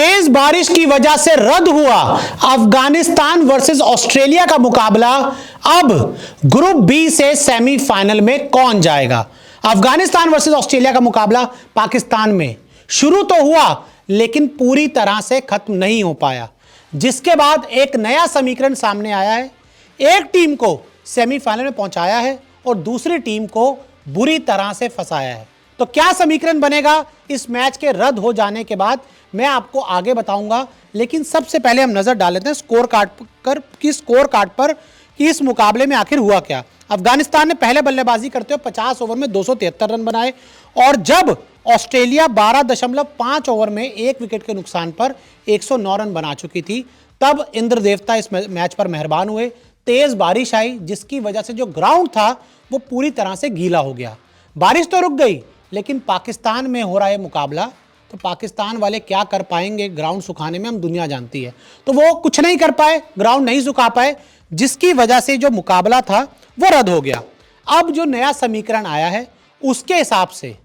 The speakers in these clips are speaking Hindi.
तेज बारिश की वजह से रद्द हुआ अफगानिस्तान वर्सेस ऑस्ट्रेलिया का मुकाबला। अब ग्रुप बी से सेमीफाइनल में कौन जाएगा? अफगानिस्तान वर्सेस ऑस्ट्रेलिया का मुकाबला पाकिस्तान में शुरू तो हुआ लेकिन पूरी तरह से खत्म नहीं हो पाया, जिसके बाद एक नया समीकरण सामने आया है। एक टीम को सेमीफाइनल में पहुंचाया है और दूसरी टीम को बुरी तरह से फंसाया है। तो क्या समीकरण बनेगा इस मैच के रद्द हो जाने के बाद, मैं आपको आगे बताऊंगा। लेकिन सबसे पहले हम नजर डाल लेते हैं स्कोर कार्ड पर कि इस मुकाबले में आखिर हुआ क्या। अफगानिस्तान ने पहले बल्लेबाजी करते हुए 50 ओवर में 273 रन बनाए और जब ऑस्ट्रेलिया 12.5 ओवर में 1 विकेट के नुकसान पर 109 रन बना चुकी थी, तब इंद्र देवता इस मैच पर मेहरबान हुए। तेज बारिश आई जिसकी वजह से जो ग्राउंड था वो पूरी तरह से गीला हो गया। बारिश तो रुक गई लेकिन पाकिस्तान में हो रहा है मुकाबला, तो पाकिस्तान वाले क्या कर पाएंगे ग्राउंड सुखाने में, हम दुनिया जानती है। तो वो कुछ नहीं कर पाए, ग्राउंड नहीं सुखा पाए, जिसकी वजह से जो मुकाबला था वो रद्द हो गया। अब जो नया समीकरण आया है उसके हिसाब से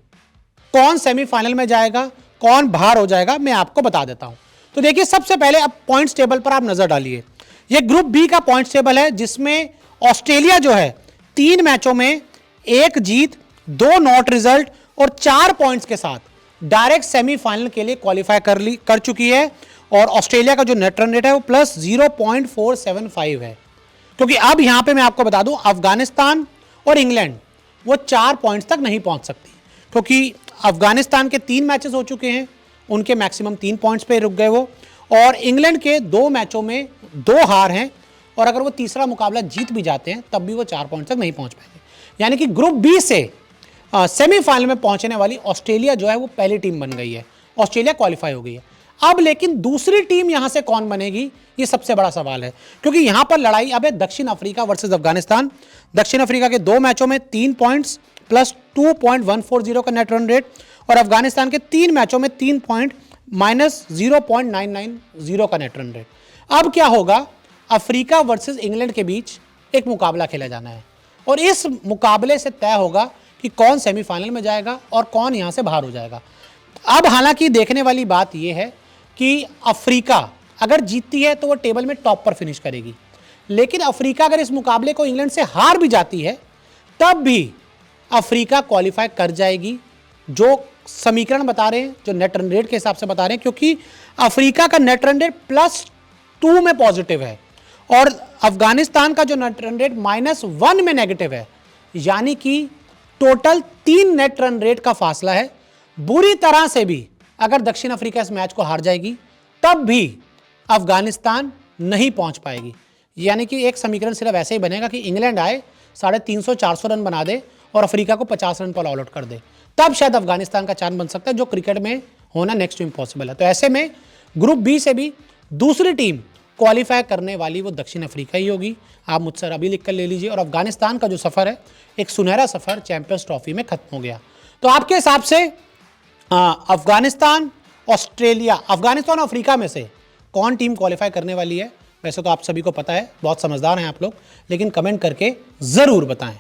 कौन सेमीफाइनल में जाएगा, कौन बाहर हो जाएगा, मैं आपको बता देता हूं। तो देखिए, सबसे पहले अब पॉइंट्स टेबल पर आप नजर डालिए। ये ग्रुप बी का पॉइंट्स टेबल है जिसमें ऑस्ट्रेलिया जो है 3 मैचों में 1 जीत, 2 नॉट रिजल्ट और 4 पॉइंट्स के साथ डायरेक्ट सेमीफाइनल के लिए क्वालिफाई कर चुकी है। और ऑस्ट्रेलिया का जो नेट रन रेट है वो +0.475 है। क्योंकि अब यहां पे मैं आपको बता दूं, अफगानिस्तान और इंग्लैंड वो 4 पॉइंट्स तक नहीं पहुंच सकती, क्योंकि अफगानिस्तान के 3 मैचेस हो चुके हैं, उनके मैक्सिमम 3 पॉइंट्स पे रुक गए वो, और इंग्लैंड के 2 मैचों में 2 हार हैं, और अगर वो तीसरा मुकाबला जीत भी जाते हैं तब भी वो 4 पॉइंट्स तक नहीं पहुंच पाएंगे। यानी कि ग्रुप बी से सेमीफाइनल में पहुंचने वाली ऑस्ट्रेलिया जो है वो पहली टीम बन गई है, ऑस्ट्रेलिया क्वालिफाई हो गई है। अब लेकिन दूसरी टीम यहां से कौन बनेगी, ये सबसे बड़ा सवाल है, क्योंकि यहां पर लड़ाई अब है दक्षिण अफ्रीका वर्सेस अफगानिस्तान। दक्षिण अफ्रीका के 2 मैचों में 3 पॉइंट्स +2.140 का नेट रन रेट, और अफगानिस्तान के 3 मैचों में 3 पॉइंट -0.990 का नेट रन रेट। अब क्या होगा, अफ्रीका वर्सेस इंग्लैंड के बीच एक मुकाबला खेला जाना है और इस मुकाबले से तय होगा कि कौन सेमीफाइनल में जाएगा और कौन यहां से बाहर हो जाएगा। अब हालांकि देखने वाली बात यह है कि अफ्रीका अगर जीतती है तो वो टेबल में टॉप पर फिनिश करेगी, लेकिन अफ्रीका अगर इस मुकाबले को इंग्लैंड से हार भी जाती है तब भी अफ्रीका क्वालिफाई कर जाएगी, जो समीकरण बता रहे हैं, जो नेट रन रेट के हिसाब से बता रहे हैं, क्योंकि अफ्रीका का नेट रन रेट +2 में पॉजिटिव है और अफगानिस्तान का जो नेट रन रेट -1 में नेगेटिव है। यानी कि टोटल 3 नेट रन रेट का फासला है। बुरी तरह से भी अगर दक्षिण अफ्रीका इस मैच को हार जाएगी तब भी अफगानिस्तान नहीं पहुंच पाएगी। यानी कि एक समीकरण सिर्फ ऐसे ही बनेगा कि इंग्लैंड आए 350-400 रन बना दे और अफ्रीका को 50 रन पर ऑल आउट कर दे, तब शायद अफगानिस्तान का चांस बन सकता है, जो क्रिकेट में होना नेक्स्ट टू इम्पॉसिबल है। तो ऐसे में ग्रुप बी से भी दूसरी टीम क्वालिफाई करने वाली वो दक्षिण अफ्रीका ही होगी। आप मुझसे अभी लिख कर ले लीजिए। और अफगानिस्तान का जो सफ़र है, एक सुनहरा सफ़र चैंपियंस ट्रॉफी में खत्म हो गया। तो आपके हिसाब से अफगानिस्तान और अफ्रीका में से कौन टीम क्वालिफाई करने वाली है? वैसे तो आप सभी को पता है, बहुत समझदार हैं आप लोग, लेकिन कमेंट करके ज़रूर बताएं।